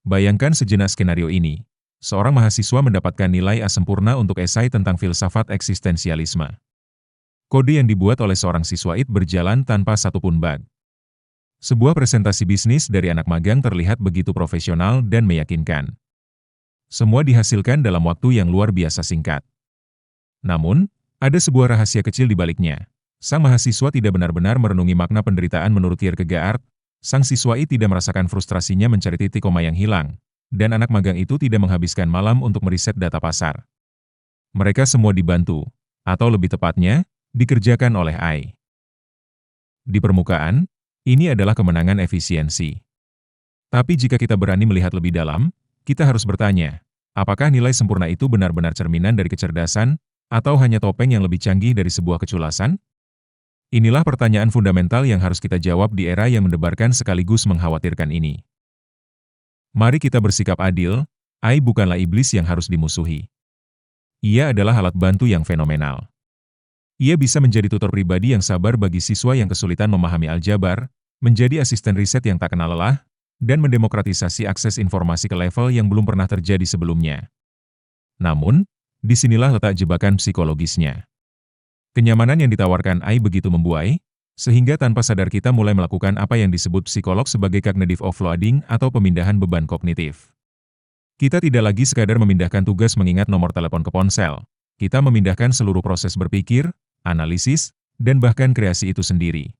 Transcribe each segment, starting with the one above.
Bayangkan sejenak skenario ini. Seorang mahasiswa mendapatkan nilai A sempurna untuk esai tentang filsafat eksistensialisme. Kode yang dibuat oleh seorang siswa IT berjalan tanpa satupun bug. Sebuah presentasi bisnis dari anak magang terlihat begitu profesional dan meyakinkan. Semua dihasilkan dalam waktu yang luar biasa singkat. Namun, ada sebuah rahasia kecil di baliknya. Sang mahasiswa tidak benar-benar merenungi makna penderitaan menurut Kierkegaard. Sang siswa IT tidak merasakan frustrasinya mencari titik koma yang hilang. Dan anak magang itu tidak menghabiskan malam untuk meriset data pasar. Mereka semua dibantu, atau lebih tepatnya, dikerjakan oleh AI. Di permukaan, ini adalah kemenangan efisiensi. Tapi jika kita berani melihat lebih dalam, kita harus bertanya, apakah nilai sempurna itu benar-benar cerminan dari kecerdasan, atau hanya topeng yang lebih canggih dari sebuah keculasan? Inilah pertanyaan fundamental yang harus kita jawab di era yang mendebarkan sekaligus mengkhawatirkan ini. Mari kita bersikap adil, AI bukanlah iblis yang harus dimusuhi. Ia adalah alat bantu yang fenomenal. Ia bisa menjadi tutor pribadi yang sabar bagi siswa yang kesulitan memahami aljabar, menjadi asisten riset yang tak kenal lelah, dan mendemokratisasi akses informasi ke level yang belum pernah terjadi sebelumnya. Namun, disinilah letak jebakan psikologisnya. Kenyamanan yang ditawarkan AI begitu membuai, sehingga tanpa sadar kita mulai melakukan apa yang disebut psikolog sebagai cognitive offloading atau pemindahan beban kognitif. Kita tidak lagi sekadar memindahkan tugas mengingat nomor telepon ke ponsel. Kita memindahkan seluruh proses berpikir, analisis, dan bahkan kreasi itu sendiri.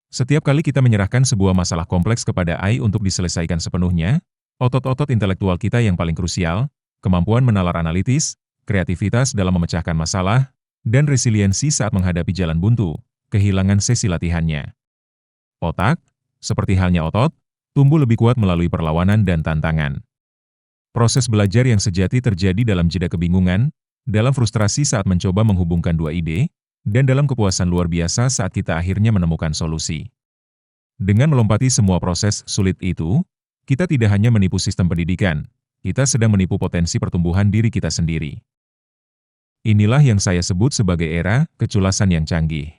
Setiap kali kita menyerahkan sebuah masalah kompleks kepada AI untuk diselesaikan sepenuhnya, otot-otot intelektual kita yang paling krusial, kemampuan menalar analitis, kreativitas dalam memecahkan masalah, dan resiliensi saat menghadapi jalan buntu, kehilangan sesi latihannya. Otak, seperti halnya otot, tumbuh lebih kuat melalui perlawanan dan tantangan. Proses belajar yang sejati terjadi dalam jeda kebingungan, dalam frustrasi saat mencoba menghubungkan dua ide, dan dalam kepuasan luar biasa saat kita akhirnya menemukan solusi. Dengan melompati semua proses sulit itu, kita tidak hanya menipu sistem pendidikan, kita sedang menipu potensi pertumbuhan diri kita sendiri. Inilah yang saya sebut sebagai era keculasan yang canggih.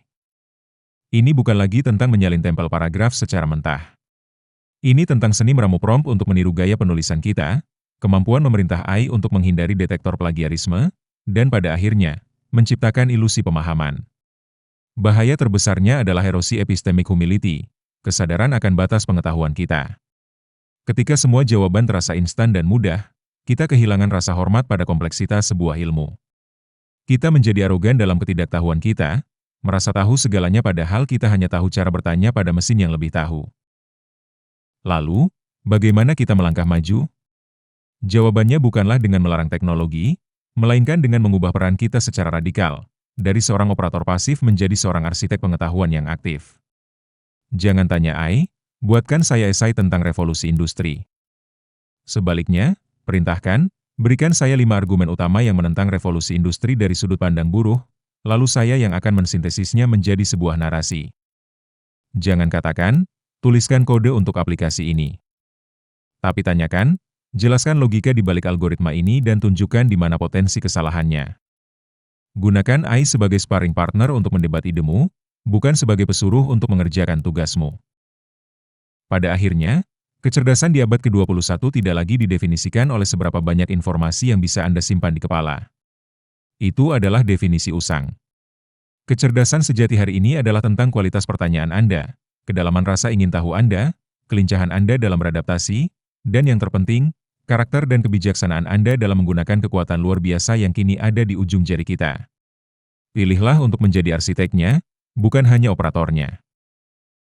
Ini bukan lagi tentang menyalin tempel paragraf secara mentah. Ini tentang seni meramu prompt untuk meniru gaya penulisan kita, kemampuan memerintah AI untuk menghindari detektor plagiarisme, dan pada akhirnya, menciptakan ilusi pemahaman. Bahaya terbesarnya adalah erosi epistemic humility, kesadaran akan batas pengetahuan kita. Ketika semua jawaban terasa instan dan mudah, kita kehilangan rasa hormat pada kompleksitas sebuah ilmu. Kita menjadi arogan dalam ketidaktahuan kita, merasa tahu segalanya padahal kita hanya tahu cara bertanya pada mesin yang lebih tahu. Lalu, bagaimana kita melangkah maju? Jawabannya bukanlah dengan melarang teknologi, melainkan dengan mengubah peran kita secara radikal, dari seorang operator pasif menjadi seorang arsitek pengetahuan yang aktif. Jangan tanya AI, buatkan saya esai tentang revolusi industri. Sebaliknya, perintahkan, berikan saya 5 argumen utama yang menentang revolusi industri dari sudut pandang buruh, lalu saya yang akan mensintesisnya menjadi sebuah narasi. Jangan katakan, tuliskan kode untuk aplikasi ini. Tapi tanyakan, jelaskan logika di balik algoritma ini dan tunjukkan di mana potensi kesalahannya. Gunakan AI sebagai sparring partner untuk mendebat idemu, bukan sebagai pesuruh untuk mengerjakan tugasmu. Pada akhirnya, kecerdasan di abad ke-21 tidak lagi didefinisikan oleh seberapa banyak informasi yang bisa Anda simpan di kepala. Itu adalah definisi usang. Kecerdasan sejati hari ini adalah tentang kualitas pertanyaan Anda, kedalaman rasa ingin tahu Anda, kelincahan Anda dalam beradaptasi, dan yang terpenting, karakter dan kebijaksanaan Anda dalam menggunakan kekuatan luar biasa yang kini ada di ujung jari kita. Pilihlah untuk menjadi arsiteknya, bukan hanya operatornya.